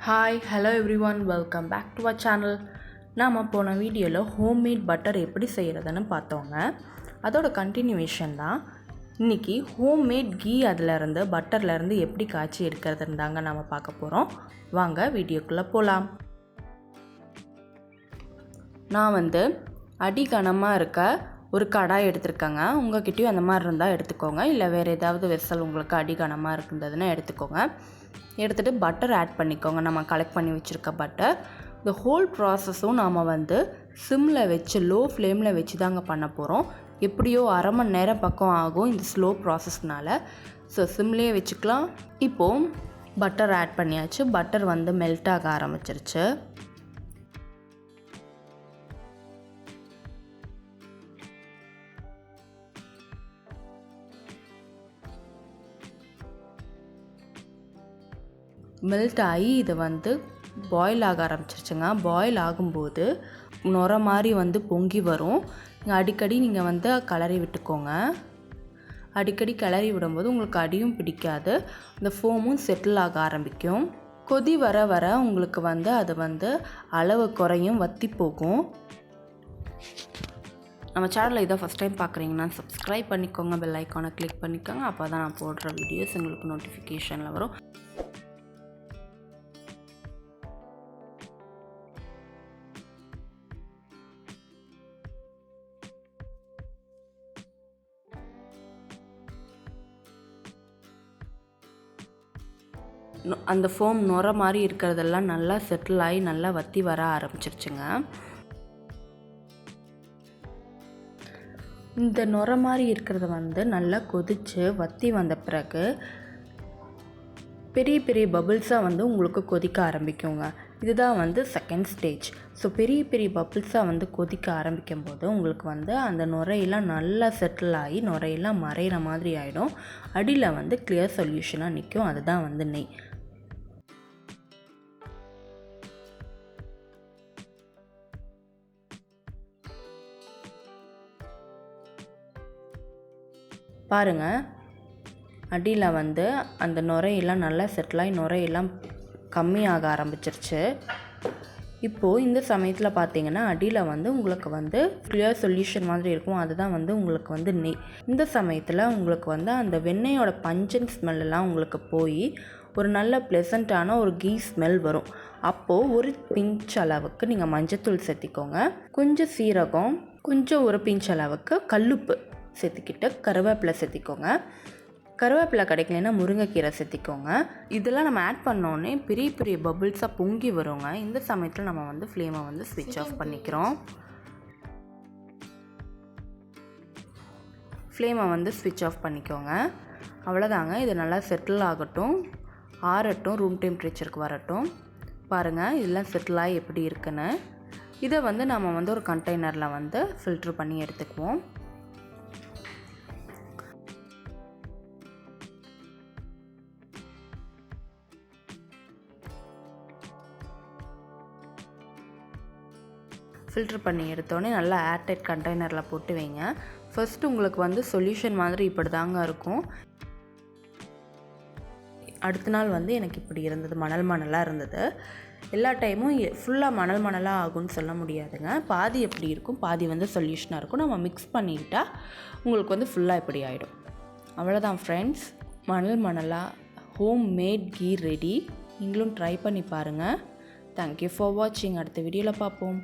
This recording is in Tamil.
Hi hello everyone, welcome back to our channel. நாம் போன வீடியோவில் ஹோம்மேட் பட்டர் எப்படி செய்கிறதுன்னு பார்த்தோங்க. அதோட கண்டினியூவேஷன் தான் இன்றைக்கி ஹோம்மேட் கீ அதிலேருந்து பட்டர்லேருந்து எப்படி காய்ச்சி எடுக்கிறதுன்னு தாங்க நாம் பார்க்க போகிறோம். வாங்க வீடியோக்குள்ளே போகலாம். நான் அடி கனமாக இருக்க ஒரு கடாய் எடுத்துருக்கேங்க. உங்கள்கிட்டயும் அந்த மாதிரி இருந்தால் எடுத்துக்கோங்க, இல்லை வேறு ஏதாவது வெசல் உங்களுக்கு அடி கனமாக இருந்ததுன்னா எடுத்துக்கோங்க. எடுத்துகிட்டு பட்டர் ஆட் பண்ணிக்கோங்க. நம்ம கலெக்ட் பண்ணி வச்சுருக்க பட்டர். இந்த ஹோல் ப்ராசஸும் நாம் சிம்மில் வச்சு லோ ஃப்ளேமில் வச்சு தாங்க பண்ண போகிறோம். எப்படியோ அரை மணி நேரம் பக்கம் ஆகும் இந்த ஸ்லோ ப்ராசஸ்னால். ஸோ சிம்லேயே வச்சுக்கலாம். இப்போது பட்டர் ஆட் பண்ணியாச்சு. பட்டர் மெல்ட் ஆக ஆரம்பிச்சிருச்சு. மெல்ட் ஆகி இது பாயில் ஆக ஆரம்பிச்சிருச்சுங்க. பாயில் ஆகும்போது நுர மாதிரி பொங்கி வரும். அடிக்கடி நீங்கள் கிளறி விட்டுக்கோங்க. அடிக்கடி கிளறி விடும்போது உங்களுக்கு அடியும் பிடிக்காது, இந்த ஃபோமும் செட்டில் ஆக ஆரம்பிக்கும். கொதி வர வர உங்களுக்கு அது அளவு குறையும், வற்றி போகும். நம்ம சேனலில் இதை ஃபஸ்ட் டைம் பார்க்குறீங்கன்னா சப்ஸ்கிரைப் பண்ணிக்கோங்க, பெல் ஐக்கானை கிளிக் பண்ணிக்கோங்க. அப்போ தான் நான் போடுற வீடியோஸ் உங்களுக்கு நோட்டிஃபிகேஷனில் வரும். அந்த ஃபோம் நுர மாதிரி இருக்கிறதெல்லாம் நல்லா செட்டில் ஆகி நல்லா வற்றி வர ஆரம்பிச்சிருச்சுங்க. இந்த நுர மாதிரி இருக்கிறத நல்லா கொதித்து வற்றி வந்த பிறகு பெரிய பெரிய பபிள்ஸாக உங்களுக்கு கொதிக்க ஆரம்பிக்குங்க. இதுதான் செகண்ட் ஸ்டேஜ். ஸோ பெரிய பெரிய பபிள்ஸாக கொதிக்க ஆரம்பிக்கும் போது உங்களுக்கு அந்த நுரையெல்லாம் நல்லா செட்டில் ஆகி நுரையெல்லாம் மறைகிற மாதிரி ஆகிடும். அடியில் கிளியர் சொல்யூஷனாக நிற்கும். அதுதான் நெய். பாருங்கள், அடியில் அந்த நுரையெல்லாம் நல்லா செட்டிலாகி நுரையெல்லாம் கம்மியாக ஆரம்பிச்சிருச்சு. இப்போது இந்த சமயத்தில் பார்த்தீங்கன்னா அடியில் உங்களுக்கு கிளியர் சொல்யூஷன் மாதிரி இருக்கும். அதுதான் உங்களுக்கு நெய். இந்த சமயத்தில் உங்களுக்கு அந்த வெண்ணெயோட பஞ்சன் ஸ்மெல்லாம் உங்களுக்கு போய் ஒரு நல்ல ப்ளசண்ட்டான ஒரு கீ ஸ்மெல் வரும். அப்போது ஒரு பிஞ்ச் அளவுக்கு நீங்கள் மஞ்சத்தூள் சேர்த்திக்கோங்க. கொஞ்சம் சீரகம், கொஞ்சம் ஒரு பிஞ்ச் அளவுக்கு கல்லுப்பு சேர்த்திக்கிட்டு கருவேப்பிலை சேர்த்திக்கோங்க. கருவேப்பிலை கிடைக்கலன்னா முருங்கைக்கீரை சேர்த்திக்கோங்க. இதெல்லாம் நம்ம ஆட் பண்ணோன்னே பெரிய பெரிய பபிள்ஸாக பொங்கி வருங்க. இந்த சமயத்தில் நம்ம ஃப்ளேமை ஸ்விட்ச் ஆஃப் பண்ணிக்கிறோம். ஃப்ளேமை ஸ்விட்ச் ஆஃப் பண்ணிக்கோங்க. அவ்வளோதாங்க. இது நல்லா செட்டில் ஆகட்டும், ஆறட்டும், ரூம் டெம்பரேச்சருக்கு வரட்டும். பாருங்கள், இதெல்லாம் செட்டில் ஆகி எப்படி இருக்குன்னு. இதை நம்ம ஒரு கண்டெய்னரில் ஃபில்ட்ரு பண்ணி எடுத்துக்குவோம். ஃபில்ட்ரு பண்ணி எடுத்தோடனே நல்லா ஏர்டைட் கண்டெய்னரில் போட்டு வைங்க. ஃபஸ்ட்டு உங்களுக்கு சொல்யூஷன் மாதிரி இப்படி தாங்க இருக்கும். அடுத்த நாள் எனக்கு இப்படி இருந்தது, மணலாக இருந்தது. எல்லா டைமும் ஃபுல்லாக மணலாக ஆகும்னு சொல்ல முடியாதுங்க. பாதி எப்படி இருக்கும், பாதி சொல்யூஷனாக இருக்கும். நம்ம மிக்ஸ் பண்ணிக்கிட்டால் உங்களுக்கு ஃபுல்லாக இப்படி ஆகிடும். அவ்வளோதான் ஃப்ரெண்ட்ஸ், மணலாக ஹோம் மேட் கீ ரெடி. நீங்களும் ட்ரை பண்ணி பாருங்கள். தேங்க்யூ ஃபார் வாட்சிங். அடுத்த வீடியோவில் பார்ப்போம்.